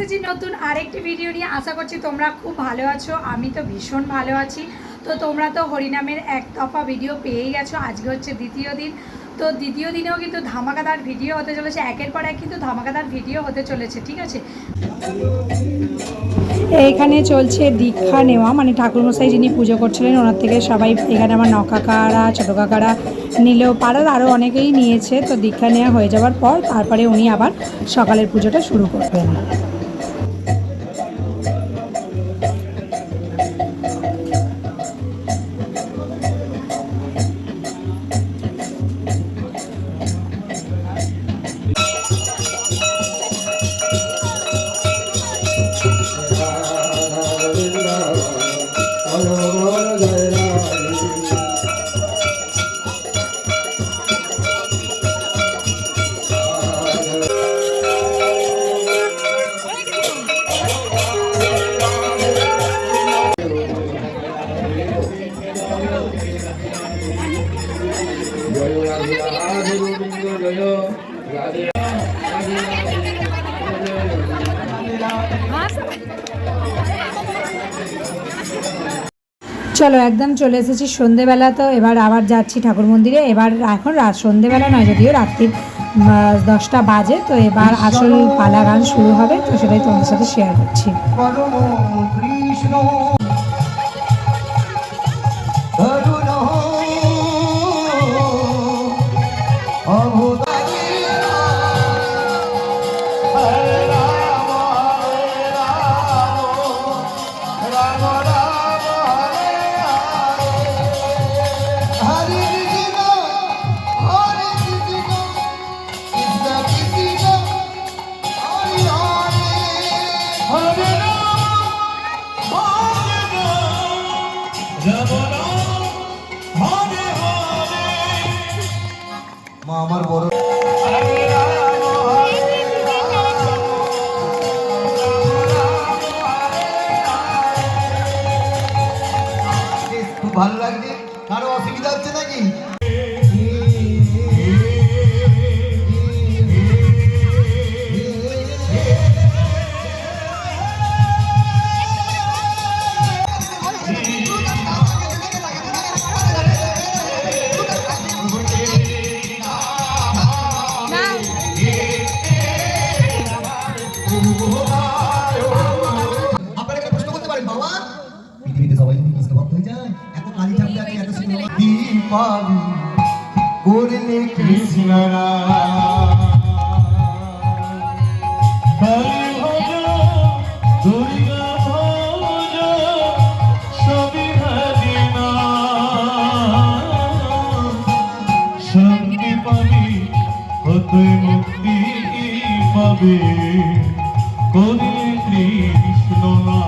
এসেছি নতুন আরেকটি ভিডিও নিয়ে। আশা করছি তোমরা খুব ভালো আছো। আমি তো ভীষণ ভালো আছি। তো তোমরা তো হরিনামের এক দফা ভিডিও পেয়েই গেছো। আজকে হচ্ছে দ্বিতীয় দিন। তো দ্বিতীয় দিনেও কিন্তু ধামাকাদার ভিডিও হতে চলেছে, একের পর এক কিন্তু ধামাকাদার ভিডিও হতে চলেছে, ঠিক আছে। এইখানে চলছে দীক্ষা নেওয়া, মানে ঠাকুরমশাই যিনি পুজো করছিলেন ওনার থেকে সবাই, এখানে আমার নকাকারা ছোটো কাকারা নিলেও পাড়ার আরও অনেকেই নিয়েছে। তো দীক্ষা নেওয়া হয়ে যাওয়ার পর তারপরে উনি আবার সকালের পুজোটা শুরু করবেন। চলো একদম চলে এসেছি সন্ধেবেলা। তো এবার আবার যাচ্ছি ঠাকুর মন্দিরে। এবার এখন রাত সন্ধেবেলা নয়, যদিও রাত্রির 10টা বাজে। তো এবার আসল পালা গান শুরু হবে, তো সেটাই তোমাদের সাথে শেয়ার করছি। মা আমার বড় খুব ভালো লাগছে। কারো অসুবিধা হচ্ছে নাকি? পাবি করলে কৃষ্ণরা দুর্গা ভোজ সবই ভাজিনা শান্তি পাবি হতে মুক্তি পাবে করলে কৃষ্ণ না।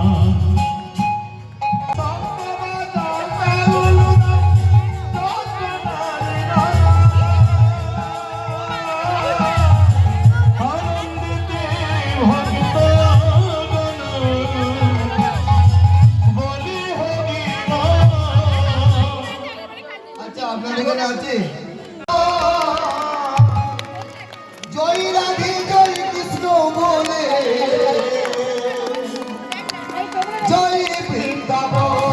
জয় রাধে জয় কৃষ্ণ বলে জয় বৃন্দাবন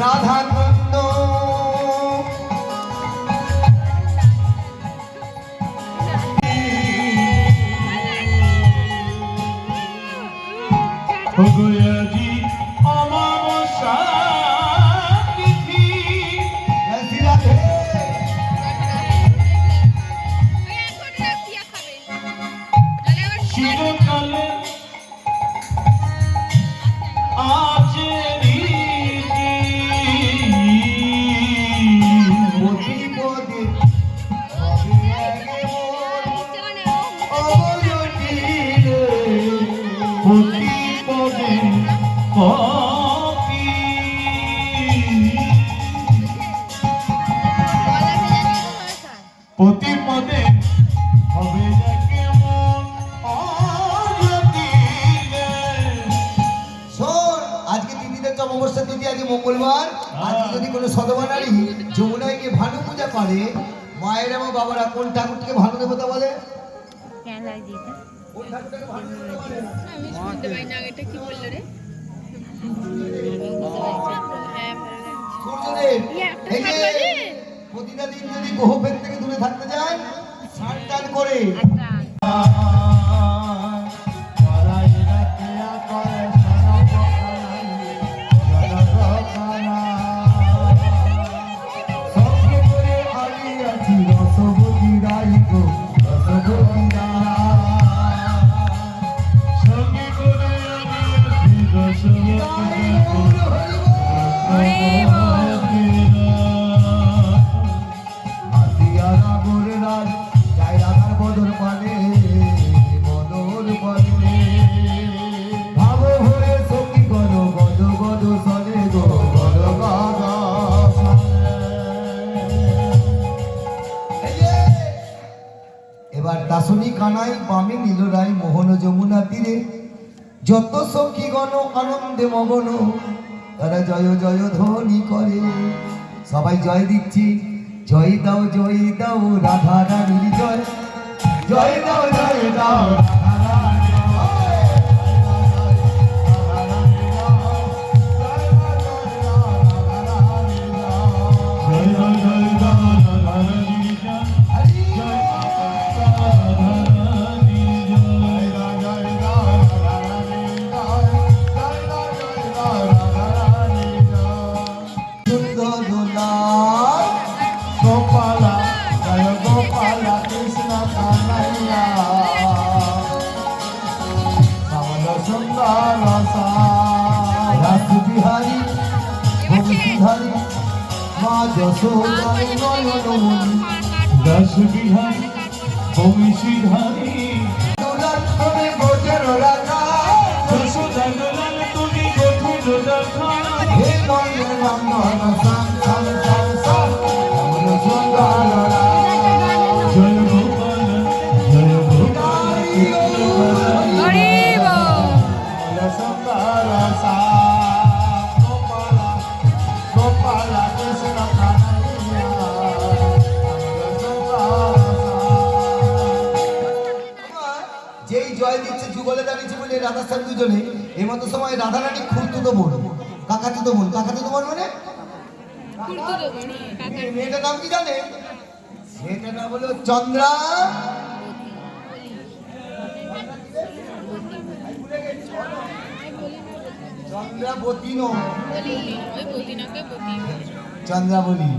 রাধা কুন্দ ভগয়াজি অমাবস্যা তিথি শিবকালে আছে রীতি। পতি পদে হবে এমন অবনতি রে। প্রতি পদে কপি। প্রতি পদে হবে যে কেমন অগতি রে। শোন, আজকে দিদিদের তো অমাবস্যা তিথি, আজকে মঙ্গলবার। আজকে যদি কোনো সদবা নারী যমুনায় গিয়ে ভানু পূজা করে, মায়ের এবং বাবারা কোন ঠাকুরটিকে ভানু দেবতা বলে? কোন ঠাকুরটাকে ভানু দেবতা বলে? আমি শুনতে পাই না এটা কি বললো রে সূর্যদেব। একটা এই যে ঠাকুর আছে? প্রতিটা দিন যদি গ্রহভেদ থেকে দূরে থাকতে যায়, স্নান টান করে সঙ্গে করে আমি আছি রসবতী রাই গো, রসবতী সঙ্গে করে আমি আছি দশরথী হরি বল। হাতিয়ারা গোরে রাজ যায় রাধার বদর পানে, বদর পানে ভাবো ভরে সখী গণ গদ গদ সনে গো, গদ গদ সনে। এই যে, এবার দাসনী কানাই বামে নীলরাই মোহন যমুনা তীরে যত সখী গণ আনন্দে মগন, তারা জয় জয় ধ্বনি করে। সবাই জয় দিচ্ছি, জয় দাও রাধা রানীর জয়, জয় দাও রাধা রানীর জয়। জয় জয় জয় রাধা রানী জয়। হরি জয় রাধা রানী জয়। গোপালা জয় গোপালা কৃষ্ণ কানাইয়া শ্যামল সুন্দর বিহারী বিহারী মা যশোদার নয়নমণি, দশ বিহারী বংশীধারী দোলার তুমি গোচর রাখা, যশোদা দোলাল তুমি গঠুর দেখা। হে নয়ন নন্দন সাম সাম সাম সাম শ্যামল সুন্দর জয় গোপাল জয় গোপাল কৃষ্ণ কানাইয়া হরি বল। সুন্দর গোপালা গোপালা কৃষ্ণ কানাইয়া যেই জয় দিচ্ছে যুগলে দাঁড়িয়েছে বলে রাধাস্থান দুজনে, এই মতো সময় রাধা রানী খুঁড়তুতো বোন, কাকাতুতো বোন মানে এই মেয়েটার নাম কি জানে? মেয়েটার নাম হলো চন্দ্রা। চন্দ্রাবতী নয়, ওই বদিনাকে বদি চন্দ্রাবলী।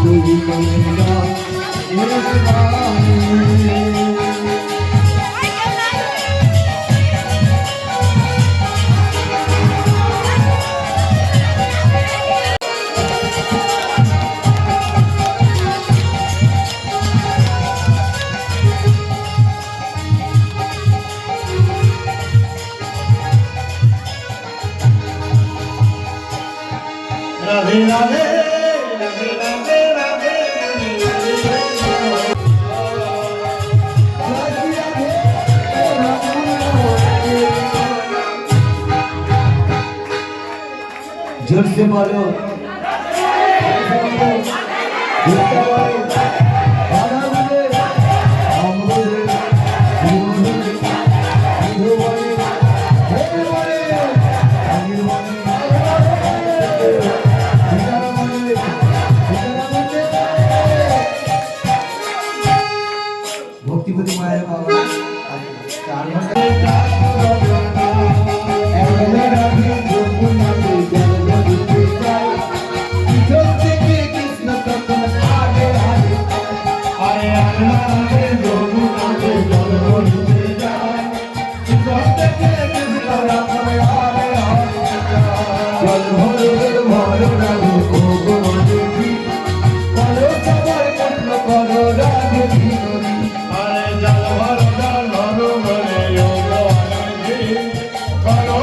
তুই করে যা রাধে রাধে রাধে রাধে রাধে जोर से बोलो ভক্তিপতি মায়ের বাবা কৃষ্ণ তখন আগে আগে আরে আনন্দে যমুনাতে জল ভরিতে যায় প্রত্যেকে কৃষ্ণ রাখে আরে আরে জল ভরে ভরো রাধে ও গো দেখি বলো সবার কর্ণ করো রাধে বিনোদী আরে জল ভর বলে যোগ আনন্দে করো